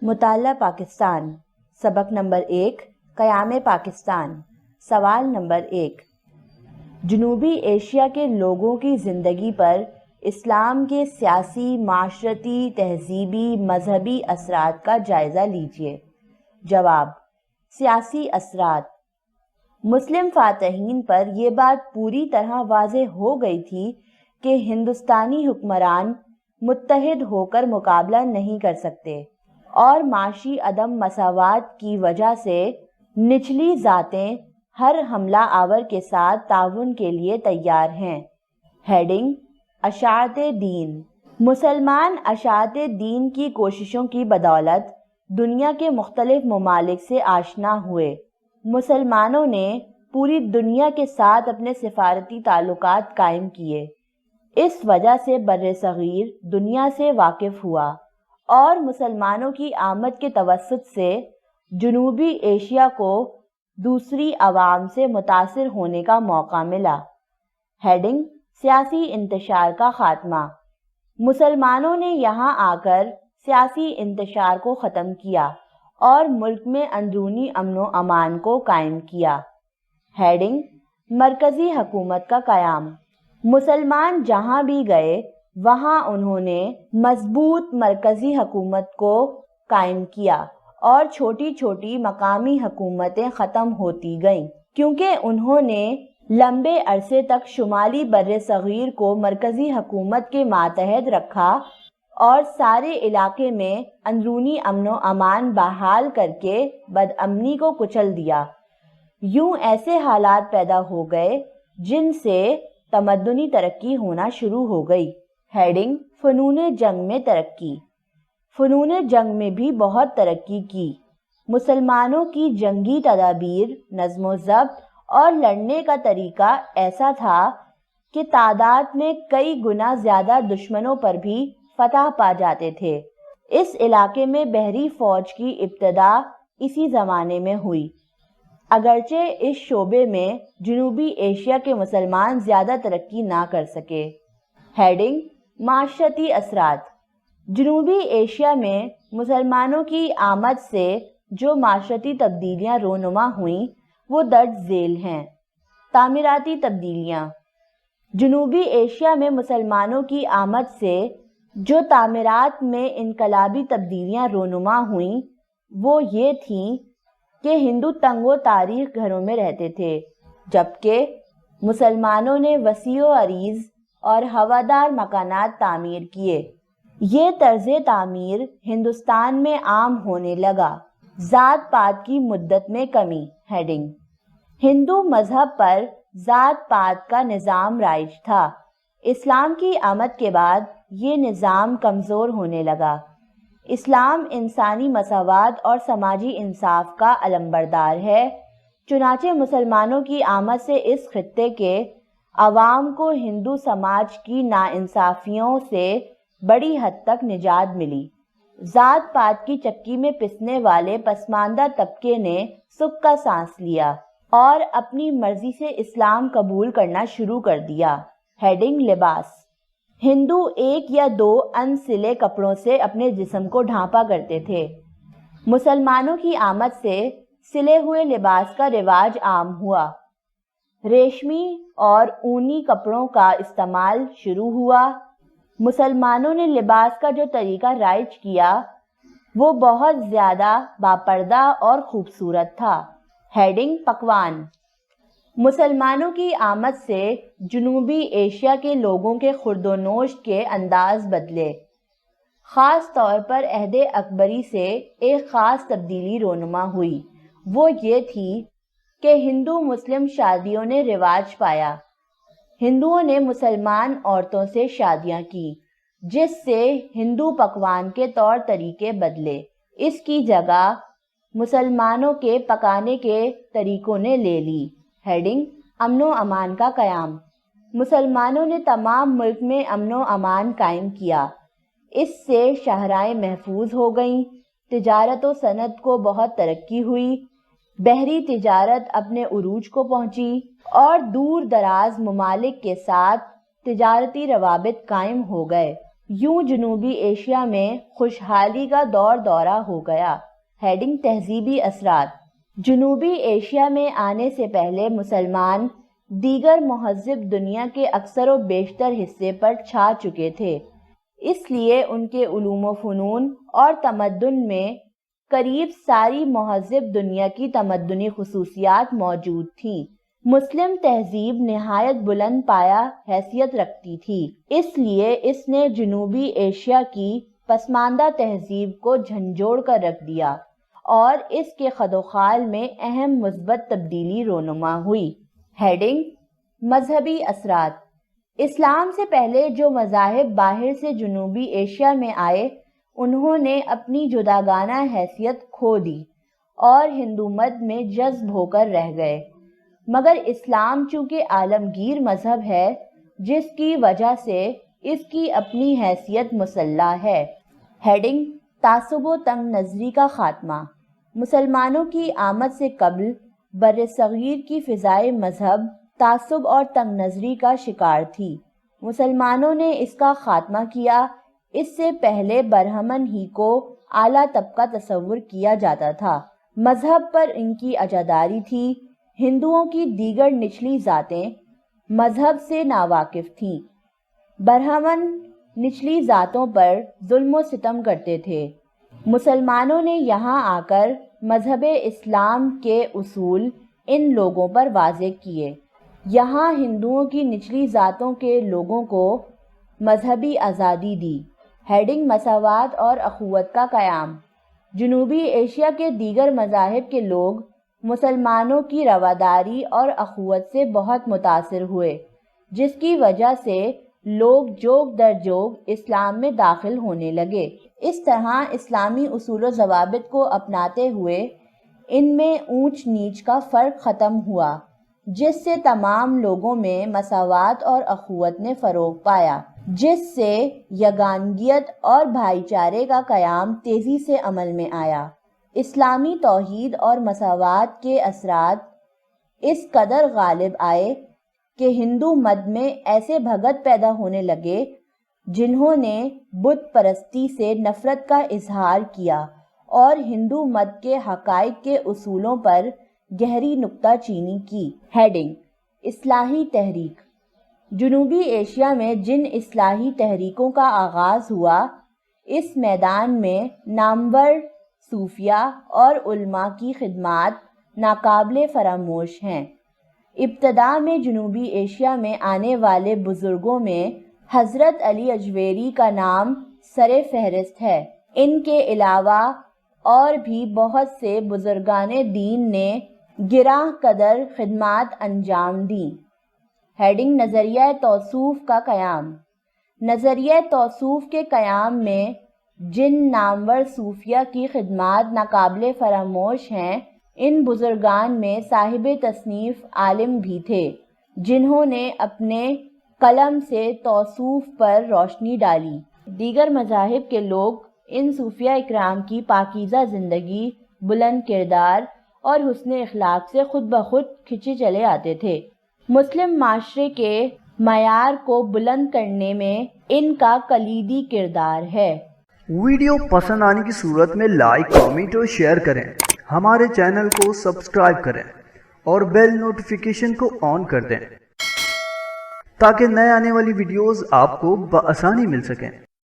مطالعہ پاکستان سبق نمبر 1 قیام پاکستان سوال نمبر 1 جنوبی ایشیا کے لوگوں کی زندگی پر اسلام کے سیاسی، معاشرتی، تہذیبی، مذہبی اثرات کا جائزہ لیجیے۔ جواب: سیاسی اثرات۔ مسلم فاتحین پر یہ بات پوری طرح واضح ہو گئی تھی کہ ہندوستانی حکمران متحد ہو کر مقابلہ نہیں کر سکتے اور معاشی عدم مساوات کی وجہ سے نچلی ذاتیں ہر حملہ آور کے ساتھ تعاون کے لیے تیار ہیں۔ ہیڈنگ: اشاعت دین۔ مسلمان اشاعت دین کی کوششوں کی بدولت دنیا کے مختلف ممالک سے آشنا ہوئے۔ مسلمانوں نے پوری دنیا کے ساتھ اپنے سفارتی تعلقات قائم کیے۔ اس وجہ سے برصغیر دنیا سے واقف ہوا اور مسلمانوں کی آمد کے توسط سے جنوبی ایشیا کو دوسری عوام سے متاثر ہونے کا موقع ملا۔ ہیڈنگ: سیاسی انتشار کا خاتمہ۔ مسلمانوں نے یہاں آ کر سیاسی انتشار کو ختم کیا اور ملک میں اندرونی امن و امان کو قائم کیا۔ ہیڈنگ: مرکزی حکومت کا قیام۔ مسلمان جہاں بھی گئے وہاں انہوں نے مضبوط مرکزی حکومت کو قائم کیا اور چھوٹی چھوٹی مقامی حکومتیں ختم ہوتی گئیں، کیونکہ انہوں نے لمبے عرصے تک شمالی برصغیر کو مرکزی حکومت کے ماتحت رکھا اور سارے علاقے میں اندرونی امن و امان بحال کر کے بدامنی کو کچل دیا۔ یوں ایسے حالات پیدا ہو گئے جن سے تمدنی ترقی ہونا شروع ہو گئی۔ ہیڈنگ: فنون جنگ میں ترقی۔ فنون جنگ میں بھی بہت ترقی کی۔ مسلمانوں کی جنگی تدابیر، نظم و ضبط اور لڑنے کا طریقہ ایسا تھا کہ تعداد میں کئی گنا زیادہ دشمنوں پر بھی فتح پا جاتے تھے۔ اس علاقے میں بحری فوج کی ابتدا اسی زمانے میں ہوئی، اگرچہ اس شعبے میں جنوبی ایشیا کے مسلمان زیادہ ترقی نہ کر سکے۔ ہیڈنگ: معاشرتی اثرات۔ جنوبی ایشیا میں مسلمانوں کی آمد سے جو معاشرتی تبدیلیاں رونما ہوئیں وہ درج ذیل ہیں۔ تعمیراتی تبدیلیاں۔ جنوبی ایشیا میں مسلمانوں کی آمد سے جو تعمیرات میں انقلابی تبدیلیاں رونما ہوئیں وہ یہ تھیں کہ ہندو تنگ و تاریخ گھروں میں رہتے تھے، جبکہ مسلمانوں نے وسیع و عریض اور ہوادار مکانات تعمیر کیے۔ یہ طرز تعمیر ہندوستان میں عام ہونے لگا۔ ذات پات کی مدت میں کمی۔ ہیڈنگ: ہندو مذہب پر ذات پات کا نظام رائج تھا۔ اسلام کی آمد کے بعد یہ نظام کمزور ہونے لگا۔ اسلام انسانی مساوات اور سماجی انصاف کا علمبردار ہے، چنانچہ مسلمانوں کی آمد سے اس خطے کے عوام کو ہندو سماج کی ناانصافیوں سے بڑی حد تک نجات ملی۔ ذات پات کی چکی میں پسنے والے پسماندہ طبقے نے سکھ کا سانس لیا اور اپنی مرضی سے اسلام قبول کرنا شروع کر دیا۔ ہیڈنگ: لباس۔ ہندو ایک یا دو ان سلے کپڑوں سے اپنے جسم کو ڈھانپا کرتے تھے۔ مسلمانوں کی آمد سے سلے ہوئے لباس کا رواج عام ہوا۔ ریشمی اور اونی کپڑوں کا استعمال شروع ہوا۔ مسلمانوں نے لباس کا جو طریقہ رائج کیا وہ بہت زیادہ باپردہ اور خوبصورت تھا۔ ہیڈنگ: پکوان۔ مسلمانوں کی آمد سے جنوبی ایشیا کے لوگوں کے خورد و نوش کے انداز بدلے۔ خاص طور پر عہد اکبری سے ایک خاص تبدیلی رونما ہوئی، وہ یہ تھی کہ ہندو مسلم شادیوں نے رواج پایا۔ ہندوؤں نے مسلمان عورتوں سے شادیاں کی، جس سے ہندو پکوان کے طور طریقے بدلے۔ اس کی جگہ مسلمانوں کے پکانے کے طریقوں نے لے لی۔ ہیڈنگ: امن و امان کا قیام۔ مسلمانوں نے تمام ملک میں امن و امان قائم کیا۔ اس سے شاہراہیں محفوظ ہو گئیں، تجارت و صنعت کو بہت ترقی ہوئی، بحری تجارت اپنے عروج کو پہنچی اور دور دراز ممالک کے ساتھ تجارتی روابط قائم ہو گئے۔ یوں جنوبی ایشیا میں خوشحالی کا دورہ ہو گیا۔ ہیڈنگ تہذیبی اثرات۔ جنوبی ایشیا میں آنے سے پہلے مسلمان دیگر مہذب دنیا کے اکثر و بیشتر حصے پر چھا چکے تھے، اس لیے ان کے علوم و فنون اور تمدن میں قریب ساری مہذب دنیا کی تمدنی خصوصیات موجود تھیں۔ مسلم تہذیب نہایت بلند پایہ حیثیت رکھتی تھی، اس لیے اس نے جنوبی ایشیا کی پسماندہ تہذیب کو جھنجھوڑ کر رکھ دیا اور اس کے خد و خال میں اہم مثبت تبدیلی رونما ہوئی۔ ہیڈنگ مذہبی اثرات۔ اسلام سے پہلے جو مذاہب باہر سے جنوبی ایشیا میں آئے انہوں نے اپنی جداگانہ حیثیت کھو دی اور ہندو مت میں جذب ہو کر رہ گئے، مگر اسلام چونکہ عالمگیر مذہب ہے جس کی وجہ سے اس کی اپنی حیثیت مسلح ہے۔ ہیڈنگ تعصب و تنگ نظری کا خاتمہ۔ مسلمانوں کی آمد سے قبل برصغیر کی فضائے مذہب تعصب اور تنگ نظری کا شکار تھی۔ مسلمانوں نے اس کا خاتمہ کیا۔ اس سے پہلے برہمن ہی کو اعلیٰ طبقہ تصور کیا جاتا تھا، مذہب پر ان کی عزاداری تھی۔ ہندوؤں کی دیگر نچلی ذاتیں مذہب سے ناواقف تھیں۔ برہمن نچلی ذاتوں پر ظلم و ستم کرتے تھے۔ مسلمانوں نے یہاں آ کر مذہب اسلام کے اصول ان لوگوں پر واضح کیے۔ یہاں ہندوؤں کی نچلی ذاتوں کے لوگوں کو مذہبی آزادی دی۔ ہیڈنگ مساوات اور اخوت کا قیام۔ جنوبی ایشیا کے دیگر مذاہب کے لوگ مسلمانوں کی رواداری اور اخوت سے بہت متاثر ہوئے، جس کی وجہ سے لوگ جوگ در جوگ اسلام میں داخل ہونے لگے۔ اس طرح اسلامی اصول و ضوابط کو اپناتے ہوئے ان میں اونچ نیچ کا فرق ختم ہوا، جس سے تمام لوگوں میں مساوات اور اخوت نے فروغ پایا، جس سے یگانگیت اور بھائی چارے کا قیام تیزی سے عمل میں آیا۔ اسلامی توحید اور مساوات کے اثرات اس قدر غالب آئے کہ ہندو مت میں ایسے بھگت پیدا ہونے لگے جنہوں نے بت پرستی سے نفرت کا اظہار کیا اور ہندو مت کے حقائق کے اصولوں پر گہری نکتہ چینی کی۔ ہیڈنگ اصلاحی تحریک۔ جنوبی ایشیا میں جن اصلاحی تحریکوں کا آغاز ہوا، اس میدان میں نامور صوفیہ اور علماء کی خدمات ناقابل فراموش ہیں۔ ابتدا میں جنوبی ایشیا میں آنے والے بزرگوں میں حضرت علی اجویری کا نام سر فہرست ہے۔ ان کے علاوہ اور بھی بہت سے بزرگان دین نے گراں قدر خدمات انجام دیں۔ ہیڈنگ نظریہ توصوف کا قیام۔ نظریہ توصوف کے قیام میں جن نامور صوفیہ کی خدمات ناقابل فراموش ہیں، ان بزرگان میں صاحب تصنیف عالم بھی تھے جنہوں نے اپنے قلم سے توصوف پر روشنی ڈالی۔ دیگر مذاہب کے لوگ ان صوفیہ اکرام کی پاکیزہ زندگی، بلند کردار اور حسن اخلاق سے خود بخود کھنچے چلے آتے تھے۔ مسلم معاشرے کے معیار کو بلند کرنے میں ان کا کلیدی کردار ہے۔ ویڈیو پسند آنے کی صورت میں لائک، کامنٹ اور شیئر کریں۔ ہمارے چینل کو سبسکرائب کریں اور بیل نوٹیفیکیشن کو آن کر دیں تاکہ نئے آنے والی ویڈیوز آپ کو بآسانی مل سکیں۔